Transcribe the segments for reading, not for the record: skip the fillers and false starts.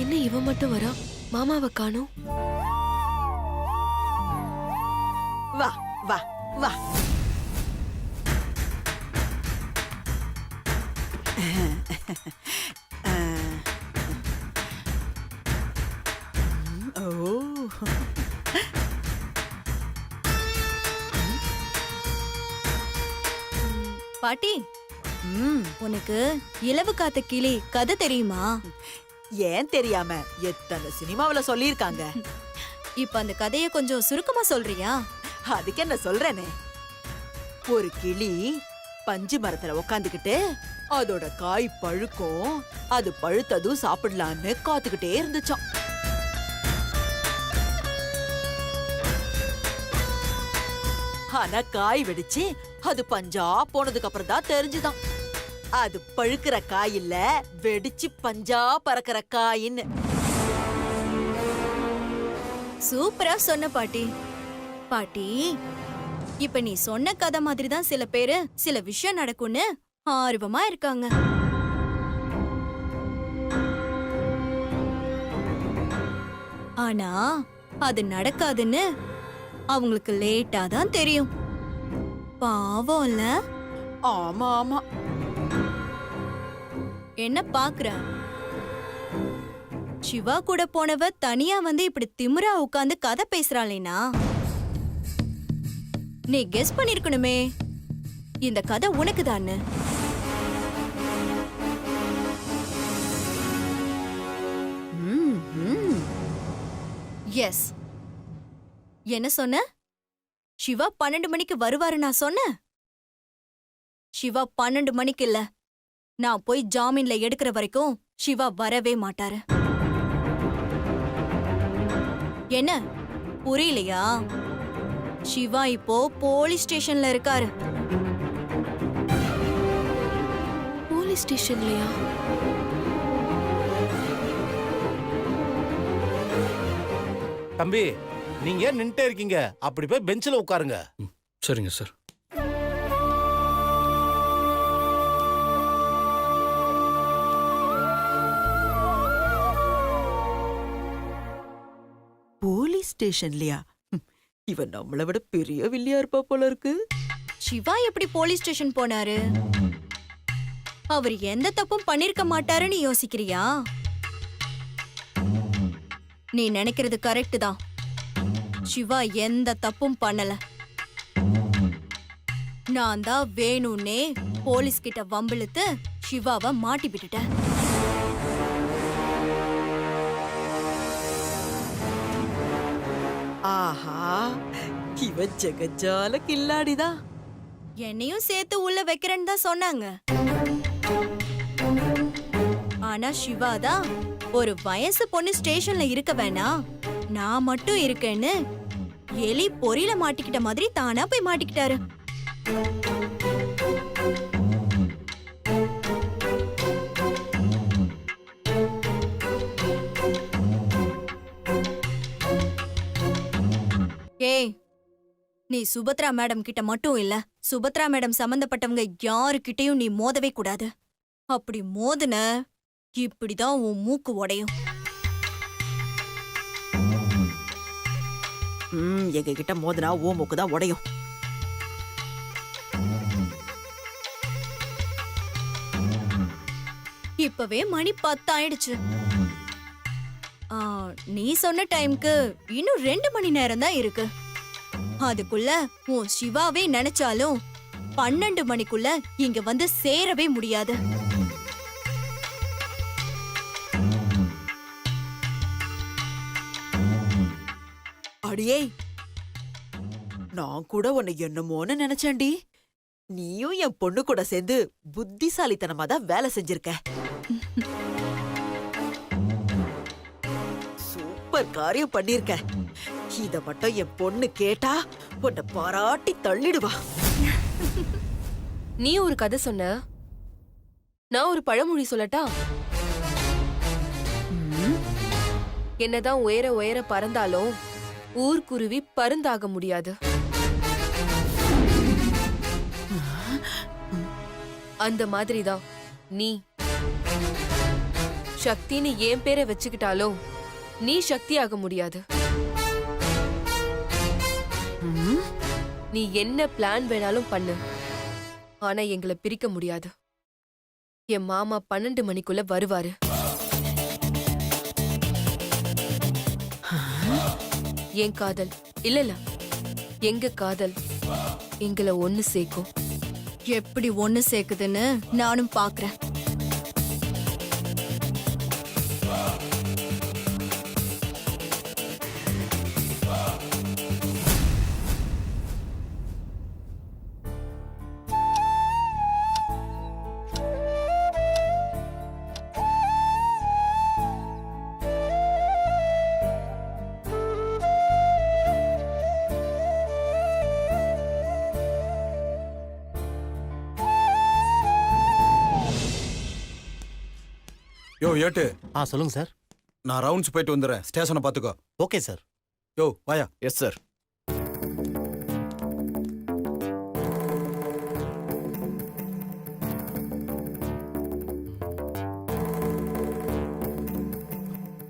என்ன இவன் மட்டும் வரா? மாமாவை காணோம். வா வா வா. ஓ, பாட்டி, ம், உனக்கு இலவு காத்த கிளி கதை தெரியுமா? ஏன் தெரியாம எத்தனை சினிமாவுல சொல்லியிருக்காங்க. இப்ப அந்த கதைய கொஞ்சம் சுருக்கமா சொல்றியா? அதுக்கு என்ன சொல்றேனே. ஒரு கிளி பஞ்சு மரத்துல உக்காந்துக்கிட்டு அதோட காய் பழுக்கும், அது பழுத்ததும் சாப்பிடலான்னு காத்துக்கிட்டே இருந்துச்சாம். ஆனா காய் வெடிச்சு அது பஞ்சா போனதுக்கு அப்புறம் தான் தெரிஞ்சுதான் அது பழுக்கிற காய் இல்ல, வெடிச்சு பஞ்சா பறக்கிற காயின்னு. சூப்பரா சொன்ன பாட்டி. பாட்டி, இப்ப நீ சொன்ன கதை மாதிரி தான் சில பேரு சில விஷயம் நடக்கும்னு ஆர்வமா இருக்காங்க. ஆனா அது நடக்காதுன்னு அவங்களுக்கு லேட்டா தான் தெரியும். பாவம்ல. ஆமா ஆமா. என்ன பாக்குற? சிவா கூட போனவ தனியா வந்து இப்படி திமிரா உட்கார்ந்து கதை பேசுறாளேனா? நீ கெஸ் பண்ணிருக்கணுமே இந்த கதை உனக்கு தானே. எஸ். என்ன சொன்ன? சிவா 12 மணிக்கு வருவாரு நான் சொன்னேன். சிவா 12 மணிக்கு இல்ல, நான் போய் ஜாமீன்ல எடுக்கிற வரைக்கும் சிவா வரவே மாட்டாரு. என்ன புரியலையா? சிவா இப்போ போலீஸ் ஸ்டேஷன்ல இருக்காரு. போலீஸ் ஸ்டேஷன்லயா? தம்பி, நீங்க ஏன் நின்னுட்டே இருக்கீங்க? அப்படி போய் பெஞ்சில உட்காருங்க. சரிங்க சார். போலீஸ் ஸ்டேஷன்லயா? இவன் நம்மளை விட பெரிய வில்லியா இருப்பா போல இருக்கு. சிவா எப்படி போலீஸ் ஸ்டேஷன் போனாரு? அவர் எந்த தப்பும் பண்ணிருக்க மாட்டாருன்னு யோசிக்கிறியா? நீ நினைக்கிறது கரெக்ட் தான். சிவா எந்த தப்பும் பண்ணல. நான் தான் வேணும்னே போலீஸ் கிட்ட வம்பிழுத்து சிவாவை மாட்டி விட்டுட்டேன். ஆஹா, இவன் ஜெகஜால கில்லாடிதான். என்னையும் சேர்த்து உள்ள வைக்கிறேன்னு தான் சொன்னாங்க. ஆனா சிவா தான் ஒரு வயசு பொண்ணு ஸ்டேஷன்ல இருக்க வேணாம், நான் மட்டும் இருக்கேன்னு எலி பொறியில மாட்டிக்கிட்ட மாதிரி தானா போய் மாட்டிக்கிட்டாரு. ஏய், நீ சுபத்ரா மேடம் கிட்ட மட்டும் இல்ல, சுபத்ரா மேடம் சம்பந்தப்பட்டவங்க யாருக்கிட்டையும் நீ மோதவே கூடாது. அப்படி மோதுன இப்படிதான் உன் மூக்கு உடையும். எங்க கிட்ட மோதினா ஓ மூக்குதான் உடையும். இப்பவே மணி 10 ஆயிடுச்சு. நீ சொன்ன டைம்க்கு இன்னும் 2 மணி நேரம் தான் இருக்கு. அதுக்குள்ள உன் சிவாவே நினைச்சாலும் 12 மணிக்குள்ள இங்க வந்து சேரவே முடியாது. அடியே, நான் கூட உன்னை என்னமோன்னு நினைச்சேன்டி. நீயும் என் பொண்ணு கூட சேர்ந்து புத்திசாலித்தனமா தான் வேலை செஞ்சிருக்க. சூப்பர் காரியம் பண்ணிருக்க. இத மட்டும் என் பொண்ணு கேட்டா உன்னை பாராட்டி தள்ளிடுவா. நீ ஒரு கதை சொன்ன, நான் ஒரு பழமொழி சொல்லட்டா? என்னதான் உயர உயர பறந்தாலும் ஊர்க்குருவி பருந்தாக முடியாது. அந்த மாதிரிதான் நீ சக்தின்னு என் பேரை வச்சுக்கிட்டாலும் நீ சக்தியாக முடியாது. நீ என்ன பிளான் வேணாலும் பண்ணு, ஆனா எங்களை பிரிக்க முடியாது. என் மாமா 12 மணிக்குள்ள வருவாரு. என் காதல் இல்ல எங்க காதல் எங்களை ஒண்ணு சேர்க்கும். எப்படி ஒண்ணு சேர்க்குதுன்னு நானும் பாக்குறேன். யோ ஏட்டு, சொல்லுங்க சார். நான் ரவுண்ட்ஸ் போயிட்டு வந்துடுறேன். ஸ்டேஷனை பார்த்துக்கோ. Okay sir. யோ வாயா. Yes sir.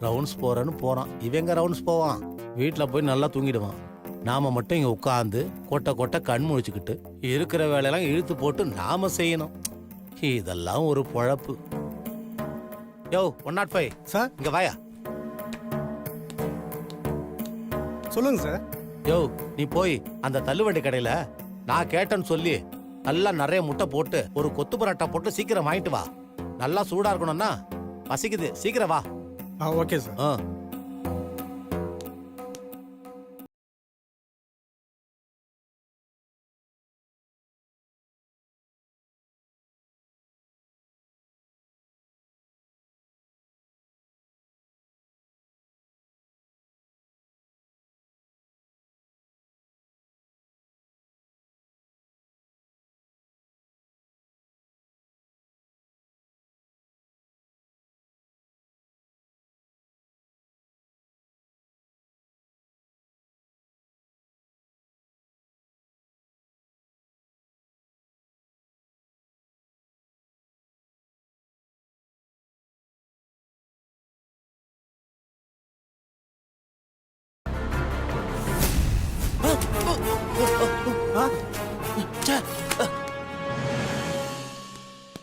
ரவுண்ட்ஸ் போறேன்னு போறான். இவங்க ரவுண்ட்ஸ் போவான், வீட்டில் போய் நல்லா தூங்கிடுவான். நாம மட்டும் இங்க உட்காந்து கொட்டை கொட்டை கண் முழிச்சுக்கிட்டு இருக்கிற வேலையெல்லாம் இழுத்து போட்டு நாம செய்யணும். இதெல்லாம் ஒரு பொழப்பு. யோ 105 சார் இங்க வாயா. சொல்லுங்க சார். யோ நீ போய் அந்த தள்ளுவண்டி கடையில நான் கேட்டேன்னு சொல்லி நல்லா நிறைய முட்டை போட்டு ஒரு கொத்து பரோட்டா போட்டு சீக்கிரம் வாங்கிட்டு வா. நல்லா சூடா இருக்கணும்னா, பசிக்குது, சீக்கிரம் வா. Okay sir.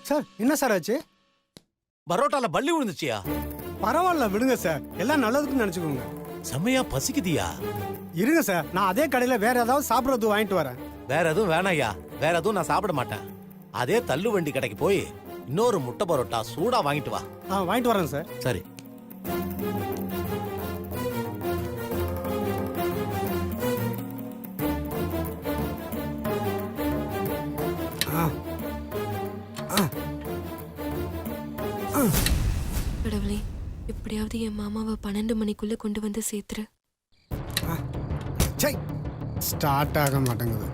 சார் என்ன சார் ஆச்சு? பரோட்டால பள்ளி விழுந்துச்சியா? பரவாயில்ல விடுங்க சார், எல்லாம் நல்லதுக்குன்னு நினைச்சுக்கோங்க. செம்மையா பசிக்குதியா? இருங்க சார், நான் அதே கடையில வேற ஏதாவது சாப்பிடறது வாங்கிட்டு வரேன். வேற எதுவும் வேணாயா, வேற எதுவும் நான் சாப்பிட மாட்டேன். அதே தள்ளு வண்டி கடைக்கு போய் இன்னொரு முட்டை பரோட்டா சூடா வாங்கிட்டு வா. வாங்கிட்டு வரேன் சார். சரி. கடவுளே, எப்படியாவது என் மாமாவை 12 மணிக்குள்ள கொண்டு வந்து சேர்த்துரு. ஸ்டார்ட் ஆக மாட்டேங்குது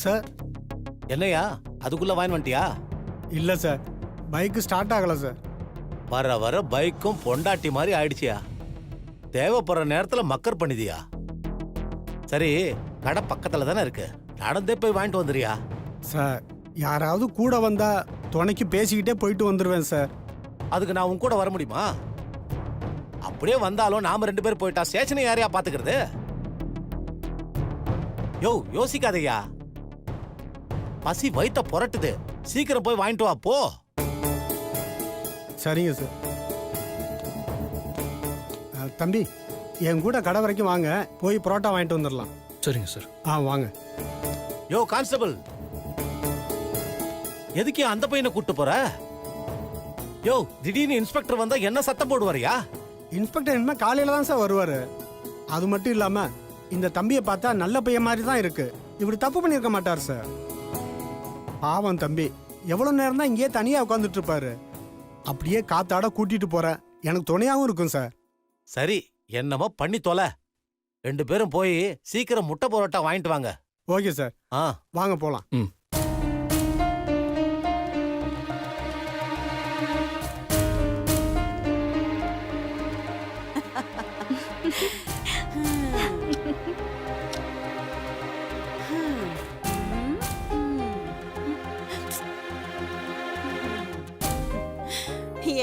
சார். என்னையா அதுக்குள்ள வாங்கி வந்துட்டியா? இல்ல சார், பைக் ஸ்டார்ட் ஆகல சார். வர வர பைக்கும் பொண்டாட்டி மாதிரி ஆயிடுச்சியா? தேவைப்படுற நேரத்துல மக்கர் பண்ணிதியா? சரி, கடை பக்கத்துல தானே இருக்கு, நடந்தே போய் வாங்கிட்டு வந்துறியா? சார், யாராவது கூட வந்தா துணைக்கு பேசிக்கிட்டே போயிட்டு வந்துருவேன் சார். அதுக்கு நான் உன் கூட வர முடியுமா? அப்படியே வந்தாலும் நாம 2 பேர் போயிட்டா ஸ்டேஷனை யாரையா பாத்துக்கிறது? யோ யோசிக்காதயா, பசி வயித்த புரட்டுது, சீக்கிரம் போய் வாங்கிட்டு வா போ. சரிங்க சார். தம்பி, என் கூட கடை வரைக்கும் வாங்க, போய் புரோட்டா வாங்கிட்டு வந்துடலாம். சரிங்க சார். வாங்க. யோ கான்ஸ்டபிள், எதுக்கு அந்த பையனை கூட்டு போற? யோ திடீர்னு இன்ஸ்பெக்டர் வந்தா என்ன சத்தம் போடுவாரியா? இன்ஸ்பெக்டர் இனிமே காலையில தான் சார் வருவாரு. அது மட்டும் இல்லாம இந்த தம்பியை பார்த்தா நல்ல பையன் மாதிரி தான் இருக்கு. இப்படி தப்பு பண்ணிருக்க மாட்டார் சார். பாவம் தம்பி, எவ்வளவு நேரம் தான் இங்கேயே தனியா உட்காந்துட்டு இருப்பாரு. அப்படியே காத்தாட கூட்டிட்டு போறேன், எனக்கு துணையாவும் இருக்கும் சார். சரி, என்னமோ பண்ணி தொலை. 2 பேரும் போய் சீக்கிரம் முட்டை பரோட்டா வாங்கிட்டு வாங்க. Okay sir. வாங்க போலாம்.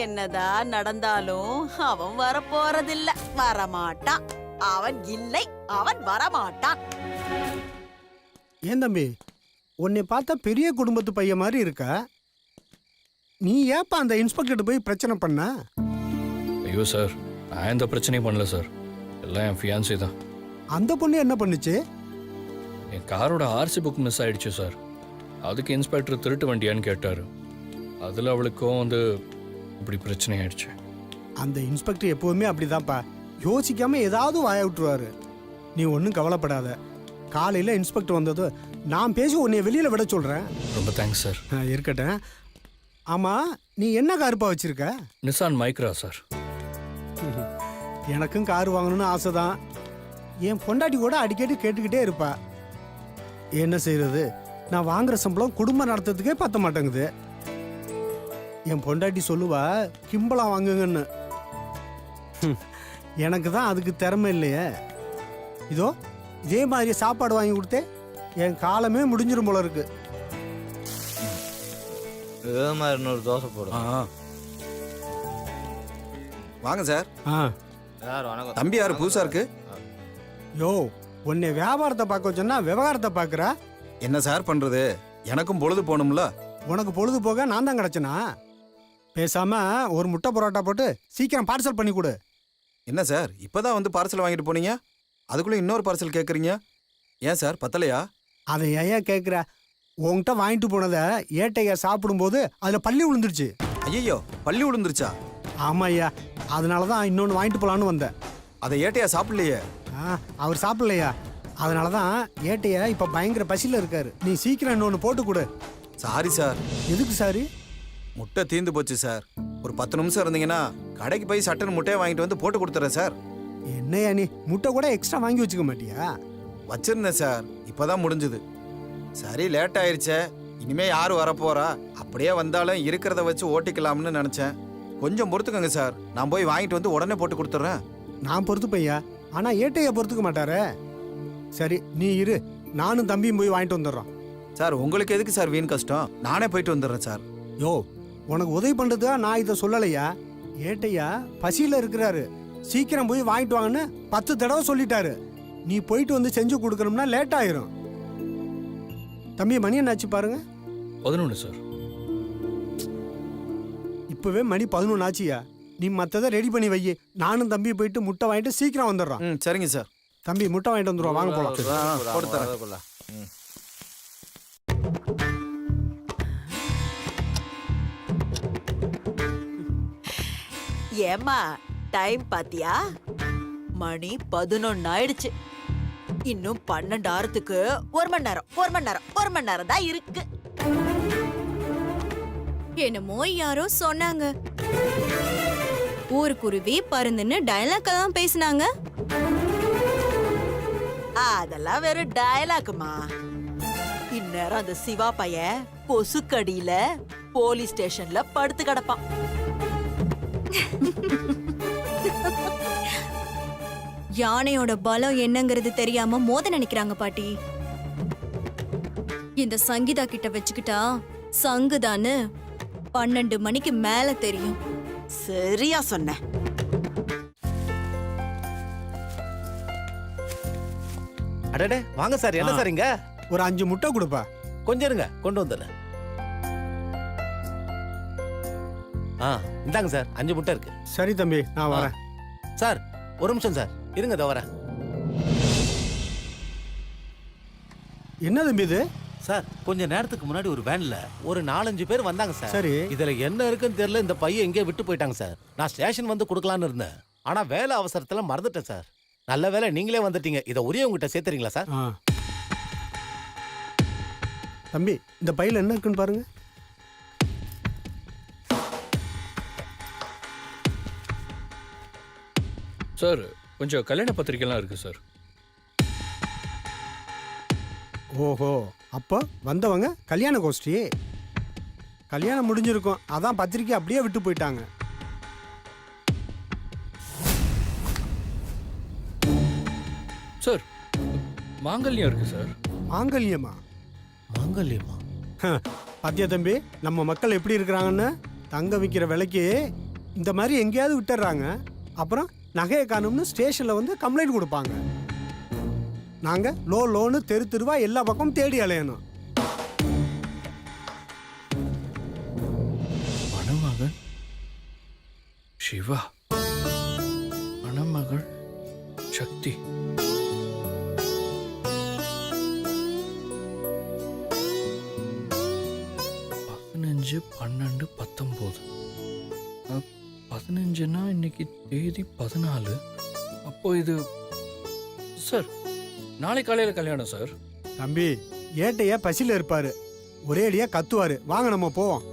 என்னதான் நடந்தாலும் அவன் வரப்போறதில்ல, வரமாட்டான். அவன் இல்லை, அவன் வரமாட்டான். ஏன் தம்பி உன்னை பார்த்தா பெரிய குடும்பத்து பையன் மாதிரி இருக்க. நீ ஏப்பா அந்த இன்ஸ்பெக்டர் போய் பிரச்சனை பண்ண? ஐயோ சார், நான் எந்த பிரச்சனையும் பண்ணல சார். எல்லாம் என் ஃபியான்சி தான். அந்த பொண்ணு என்ன பண்ணுச்சு? என் காரோட ஆர்சி புக் மிஸ் ஆயிடுச்சு சார். அதுக்கு இன்ஸ்பெக்டர் திருட்டு வண்டியான்னு கேட்டார். அதில் அவளுக்கும் வந்து இப்படி பிரச்சனை ஆயிடுச்சு. அந்த இன்ஸ்பெக்டர் எப்பவுமே அப்படிதான்ப்பா, யோசிக்காம ஏதாவது வாய விட்டுருவாரு. நீ ஒன்றும் கவலைப்படாத. காலையில் இன்ஸ்பெக்டர் வந்தது நான் பேசி உன்னை வெளியில் விட சொல்கிறேன். ரொம்ப தேங்க்ஸ் சார். இருக்கட்டும். ஆமாம், நீ என்ன காருப்பா வச்சிருக்க? Nissan Micra sir. எனக்கும் கார் வாங்கணும்னு ஆசை தான். என் பொண்டாட்டி கூட அடிக்கடி கேட்டுக்கிட்டே இருப்பா. என்ன செய்யறது, நான் வாங்குற சம்பளம் குடும்பம் நடத்துறதுக்கே பத்த மாட்டேங்குது. என் பொண்டாட்டி சொல்லுவா கிம்பளம் வாங்குங்கன்னு. எனக்கு தான் அதுக்கு திறமை இல்லையே. இதோ இதே மாதிரி சாப்பாடு வாங்கி கொடுத்தே என் காலமே முடிஞ்சிரும் போல இருக்கு. இன்னொரு தோசை போடும். வாங்க சார். சார் வணக்கம். தம்பி யாரு புதுசா இருக்கு? யோ, உன்னை வியாபாரத்தை பார்க்க சொன்னா விவகாரத்தை பார்க்குறா. என்ன சார் பண்றது, எனக்கும் பொழுது போகணும்ல. உனக்கு பொழுது போக நான் தான் கிடச்சனா? பேசாம ஒரு முட்டை பரோட்டா போட்டு சீக்கிரம் பார்சல் பண்ணி கொடு. என்ன சார் இப்பதான் வந்து பார்சல் வாங்கிட்டு போனீங்க, அதுக்குள்ள இன்னொரு பார்சல் கேட்குறீங்க? ஏன் சார் பத்தலையா? அதை ஏன் கேட்குற? உன்கிட்ட வாங்கிட்டு போனதை ஏட்டையா சாப்பிடும்போது அதில் பள்ளி விழுந்துருச்சு. ஐயோ, பள்ளி விழுந்துருச்சா? ஆமா ஐயா, அதனால தான் இன்னொன்று வாங்கிட்டு போகலான்னு வந்தேன். அதை ஏட்டையா சாப்பிடலையே. அவர் சாப்பிடலையா? அதனால தான் ஏட்டையா இப்போ பயங்கர பசியில் இருக்காரு. நீ சீக்கிரம் இன்னொன்று போட்டு கொடு. Sorry sir. எதுக்கு சாரி? முட்டை தீந்து போச்சு சார். ஒரு 10 நிமிஷம் இருந்தீங்கன்னா கடைக்கு போய் சட்டன் முட்டையை வாங்கிட்டு வந்து போட்டு கொடுத்துறேன் சார். என்னையா நீ முட்டை கூட எக்ஸ்ட்ரா வாங்கி வச்சுக்க மாட்டியா? வச்சிருந்தேன் சார், இப்பதான் முடிஞ்சது. சரி, லேட் ஆயிருச்சே, இனிமே யாரு வரப்போறா, அப்படியே வந்தாலும் இருக்கிறத வச்சு ஓட்டிக்கலாம்னு நினைச்சேன். கொஞ்சம் பொறுத்துக்கங்க சார், நான் போய் வாங்கிட்டு வந்து உடனே போட்டு கொடுத்துட்றேன். நான் பொறுத்துப்பையா, ஆனால் ஏட்டையா பொறுத்துக்க மாட்டாரே. சரி நீ இரு, நானும் தம்பியும் போய் வாங்கிட்டு வந்துடுறோம். சார் உங்களுக்கு எதுக்கு சார் வீண் கஷ்டம், நானே போயிட்டு வந்துடுறேன் சார். யோ, உனக்கு உதவி பண்ணுறதா நான் இதை சொல்லலையா. ஏட்டையா பசியில் இருக்கிறாரு, சீக்கிரம் போய் வாங்கிட்டு வாங்கன்னு 10 தடவை சொல்லிட்டாரு. நீ போயிட்டு வந்து செஞ்சு கொடுக்கணும்னா லேட் ஆயிரும். தம்பி மணி என்னாச்சு பாருங்க. 11 சார். இப்பவே மணி 11 ஆச்சியா. நீ மற்றதை ரெடி பண்ணி வை. நானும் தம்பி போயிட்டு முட்டை வாங்கிட்டு சீக்கிரம் வந்துடுறோம். சரிங்க சார். தம்பி முட்டை வாங்கிட்டு வந்துடுவோம், வாங்க போலாம். கொடுத்துறேன். ஏமா டைம் பாத்தியா? மணி 11 ஆயிடுச்சு. இன்னும் 12 ஆறதுக்கு 1 மணி நேரம் தான் இருக்கு. என்னமோ யாரோ சொன்னாங்க, ஊருக்குருவி பருந்துன்னு டயலாக் தான் பேசினாங்க. அதெல்லாம் வெறும் டயலாக்குமா. இந்நேரம் அந்த சிவா பையன் கொசுக்கடியில போலீஸ் ஸ்டேஷன்ல படுத்து கிடப்பான். யானையோட பலம் என்னங்கிறது தெரியாம மோத நினைக்கிறாங்க பாட்டி. இந்த சங்கீதா கிட்ட வச்சுக்கிட்டா சங்குதான்னு 12 மணிக்கு மேல தெரியும். சரியா சொன்ன. அடடே வாங்க சார். என்ன சார் இங்க? ஒரு 5 முட்டை கொடுப்பா. கொஞ்சம் இருங்க, கொண்டு வந்துடுறேன். இந்தாங்க சார், 5 முட்டை இருக்கு. சரி தம்பி, நான் வரேன். சார் ஒரு நிமிஷம் சார், இருங்க இதோ வரேன். என்ன தம்பி இது? சார் கொஞ்ச நேரத்துக்கு முன்னாடி ஒரு வேன்ல ஒரு 4-5 பேர் வந்தாங்க சார். சரி. இதுல என்ன இருக்குன்னு தெரியல, இந்த பையன் எங்கேயோ விட்டு போயிட்டாங்க சார். நான் ஸ்டேஷன் வந்து கொடுக்கலான்னு இருந்தேன், ஆனா வேலை அவசரத்துல மறந்துட்டேன் சார். நல்ல வேலை நீங்களே வந்துட்டீங்க. இதை உரியவங்கிட்ட சேர்த்துறீங்களா சார்? தம்பி இந்த பையில என்ன இருக்குன்னு பாருங்க. சார் கொஞ்சம் கல்யாண பத்திரிக்கைலாம் இருக்கு சார். ஓஹோ, அப்போ வந்தவங்க கல்யாண கோஷ்டி. கல்யாணம் முடிஞ்சிருக்கும், அதான் பத்திரிக்கை அப்படியே விட்டு போயிட்டாங்க. சார் மாங்கல்யம் இருக்கு சார். மாங்கல்யமா? மாங்கல்யமா? பாத்தியா தம்பி, நம்ம மக்கள் எப்படி இருக்கிறாங்கன்னு. தங்க விற்கிற விலைக்கு இந்த மாதிரி எங்கேயாவது விட்டுறாங்க. அப்புறம் நகையை காணும்னு ஸ்டேஷனில் வந்து கம்ப்ளைண்ட் கொடுப்பாங்க. நாங்கள் லோன்னு தெரு தெருவா எல்லா பக்கமும் தேடி அலையணும். மணமகன் சிவா, மணமகள் சக்தி. பதினஞ்சு 12 19. 15னா இன்னைக்கு தேதி 14. அப்போ இது சார் நாளை காலையில கல்யாணம் சார். தம்பி ஏட்டைய பசியில் இருப்பாரு, ஒரேடியா கத்துவாரு. வாங்க நம்ம போவோம்.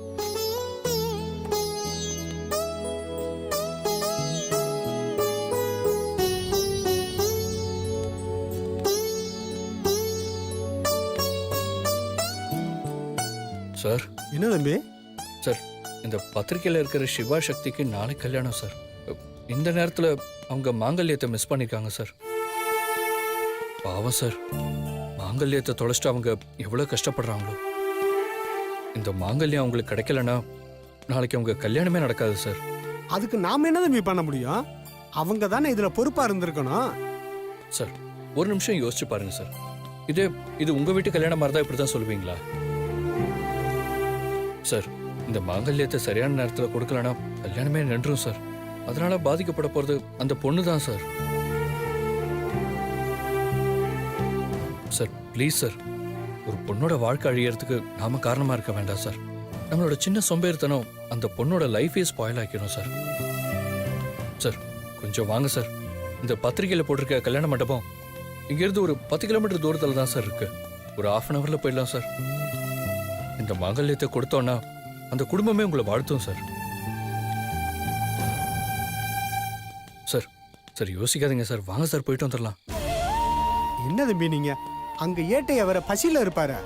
சார் என்ன தம்பி? சார் இந்த பத்திரிக்கையில் இருக்கிற சிவா சக்திக்கு நாளை கல்யாணம் சார். இந்த நேரத்தில் அவங்க மாங்கல்யத்தை மிஸ் பண்ணிருக்காங்க சார். பாவம் சார், மாங்கல்யத்தை தொலைச்சிட்டு அவங்க எவ்வளோ கஷ்டப்படுறாங்களோ. இந்த மாங்கல்யம் அவங்களுக்கு கிடைக்கலன்னா நாளைக்கு அவங்க கல்யாணமே நடக்காது சார். அதுக்கு நாம என்ன தம்பி பண்ண முடியும்? அவங்க தானே இதுல பொறுப்பா இருந்திருக்கணும். சார் ஒரு நிமிஷம் யோசிச்சு பாருங்க சார். இது உங்க வீட்டு கல்யாணம் மாதிரி தான் இப்படி தான் சொல்லுவீங்களா சார்? இந்த மாங்கல்யத்தை சரியான நேரத்தில் கொடுக்கலன்னா கல்யாணமே நின்றும் சார். அதனால பாதிக்கப்பட போறது அந்த பொண்ணு தான் சார். சார் ப்ளீஸ் சார், ஒரு பொண்ணோட வாழ்க்கை அழியறதுக்கு நாம காரணமா இருக்க வேண்டாம் சார். நம்மளோட சின்ன சொம்பேறித்தனம் அந்த பொண்ணோட லைஃபே ஸ்பாயில் ஆக்கிடும் சார். சார் கொஞ்சம் வாங்க சார். இந்த பத்திரிகையில் போட்டிருக்க கல்யாண மண்டபம் இங்கிருந்து ஒரு 10 கிலோமீட்டர் தூரத்தில் தான் சார் இருக்கு. ஒரு 1/2 hourல போயிடலாம் சார். இந்த மாங்கல்யத்தை கொடுத்தோன்னா அந்த குடும்பமே உங்களை வாழ்த்தும் சார். சார் சார் யோசிக்காதீங்க சார், வாங்க சார் போயிட்டு வந்துடலாம். என்ன தம்பி நீங்க? அங்க ஏட்டை அவரை பசியில இருப்பாரு.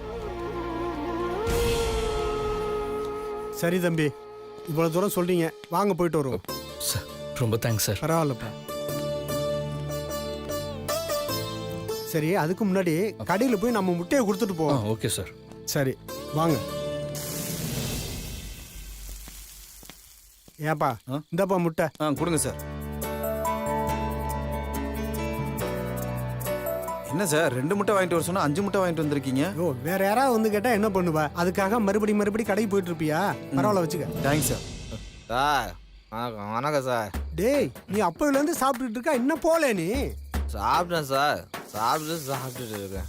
சரி தம்பி, இவ்வளவு தூரம் சொல்றீங்க, வாங்க போயிட்டு வருவோம். சார் ரொம்ப தேங்க்ஸ் சார். பரவாயில்லப்பா. சரி, அதுக்கு முன்னாடி கடையில போய் நம்ம முட்டையை கொடுத்துட்டு போவோம். Okay sir. சரி வாங்க. ஏப்பா இந்தப்பா முட்டை. கொடுங்க சார். என்ன சார் 2 முட்டை வாங்கிட்டு வர சொன்னா 5 முட்டை வாங்கிட்டு வந்திருக்கீங்க? ஓ, வேற யாராவது வந்து கேட்டா என்ன பண்ணுவ? அதுக்காக மறுபடி கடைக்கு போயிட்டு இருப்பியா? பரவாயில்ல வச்சுக்க. Thanks sir. சார் வணக்கம். வணக்கம் சார். டேய், நீ அப்போல இருந்து சாப்பிட்டுட்டு இருக்கா, என்ன போல நீ? சாப்பிட்டேன் சார், சாப்பிட்டுட்டு இருக்கேன்.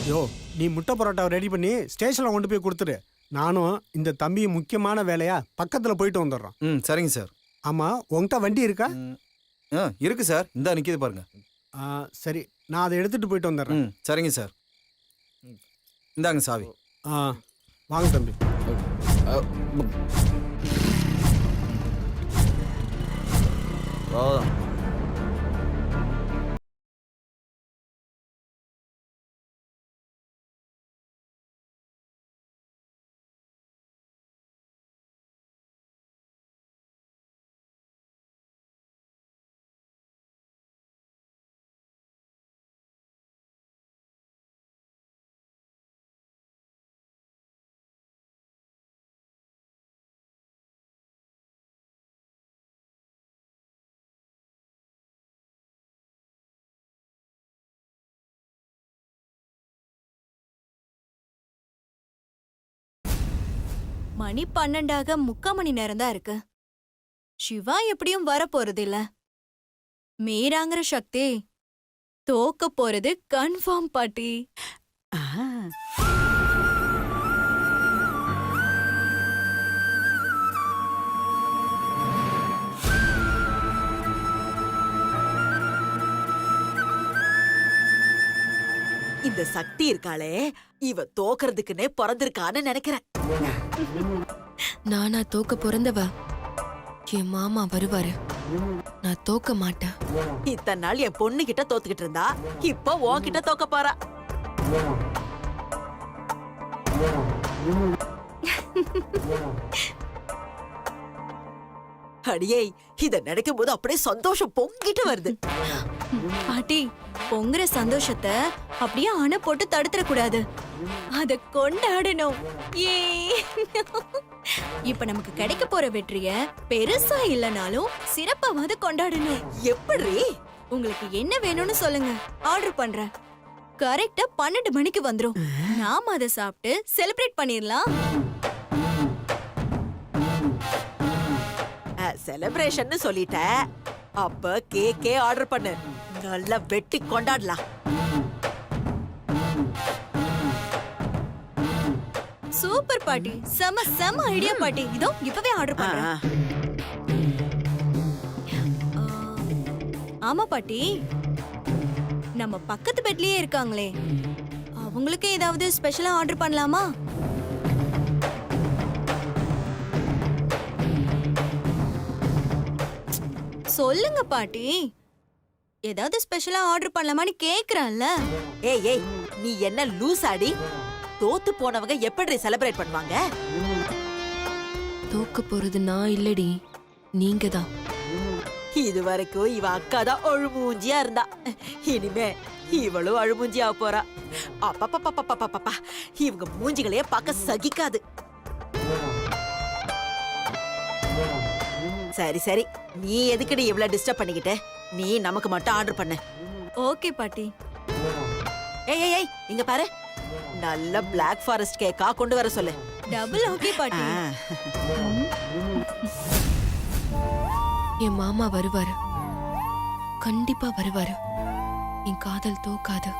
யோ, நீ முட்டை பரோட்டாவை ரெடி பண்ணி ஸ்டேஷன்ல கொண்டு போய் கொடுத்துரு. நானும் இந்த தம்பி முக்கியமான வேலையா பக்கத்துல போயிட்டு வந்துடுறோம். சரிங்க சார். ஆமா, உன்கிட்ட வண்டி இருக்கா? இருக்கு சார், இந்தா நிக்கிது பாருங்க. சரி, நான் அதை எடுத்துட்டு போயிட்டு வந்துடுறேன். சரிங்க சார். இந்தாங்க சாவி. வாங்க தம்பி. போதும். மணி 12 3/4 மணி நேரம் தான் இருக்கு. சிவா எப்படியும் வர போறது இல்ல. மீராங்கிற சக்தி தோக்க போறது கன்ஃபார்ம் பாட்டி. இந்த சக்தி இருக்காளே, இவ தோக்கறதுக்குன்னே பிறந்திருக்கான்னு நினைக்கிறேன். நானா தோக்க பிறந்தவ? என் மாமா வருவாரு, நான் தோக்க மாட்டேன். இத்தனை நாள் என் பொண்ணு கிட்ட தோத்துக்கிட்டு இருந்தா, இப்ப உன்கிட்ட தோக்க போறா. அடியே இத நினைக்கும் போது அப்படியே சந்தோஷம் பொங்கிட்டு வருது. பாட்டி பொங்குற சந்தோஷத்தை அப்படியே அணை போட்டு தடுத்துற கூடாது, அத கொண்டாடணும். ஏ இப்ப நமக்கு கிடைக்க போற வெற்றிய பெருசா இல்லனாலும் சிறப்பாவது கொண்டாடணும். எப்படி? உங்களுக்கு என்ன வேணும்னு சொல்லுங்க, ஆர்டர் பண்றேன். கரெக்டா 12 மணிக்கு வந்துரும். நாம அதை சாப்பிட்டு செலிப்ரேட் பண்ணிரலாம். செலிப்ரேஷன் சொல்லிட்ட, அப்ப கேக்கே ஆர்டர் பண்ணு, நல்லா வெட்டி கொண்டாடலாம். சூப்பர் பாட்டி, செம செம ஐடியா பாட்டி. இதோ இப்பவே ஆர்டர் பண்றேன். ஆமா பாட்டி, நம்ம பக்கத்து பெட்லயே இருக்காங்களே, அவங்களுக்கு ஏதாவது ஸ்பெஷலா ஆர்டர் பண்ணலாமா? சொல்லுங்க பாட்டி, ஏதாவது ஸ்பெஷலா ஆர்டர் பண்ணலாமான்னு கேக்குறான்ல. ஏய் ஏய், நீ என்ன லூஸ் ஆடி? தோத்து போனவங்க எப்படி செலிப்ரேட் பண்ணுவாங்க? தோக்க போறது நான் இல்லடி, நீங்க தான். இது வரைக்கும் இவ அக்கா தான் அழுமூஞ்சியா இருந்தா, இனிமே இவளும் அழுமூஞ்சியா போறா. அப்பப்பப்பப்பப்பப்பா, இவங்க மூஞ்சிகளையே பார்க்க சகிக்காது. சரி சரி, நீ எதுக்குடி இவ்வளவு டிஸ்டர்ப் பண்ணிக்கிட்ட? நீ நமக்கு மட்டும் ஆர்டர் பண்ணு. ஓகே பாட்டி. ஏய் ஏய் ஏய், இங்க பாரு, நல்ல Black Forest கேக்கா கொண்டு வர சொல்லு. டபுள் ஓகே பாட்டி. என் மாமா வருவாரு, கண்டிப்பா வருவாரு. என் காதல் தோக்காது.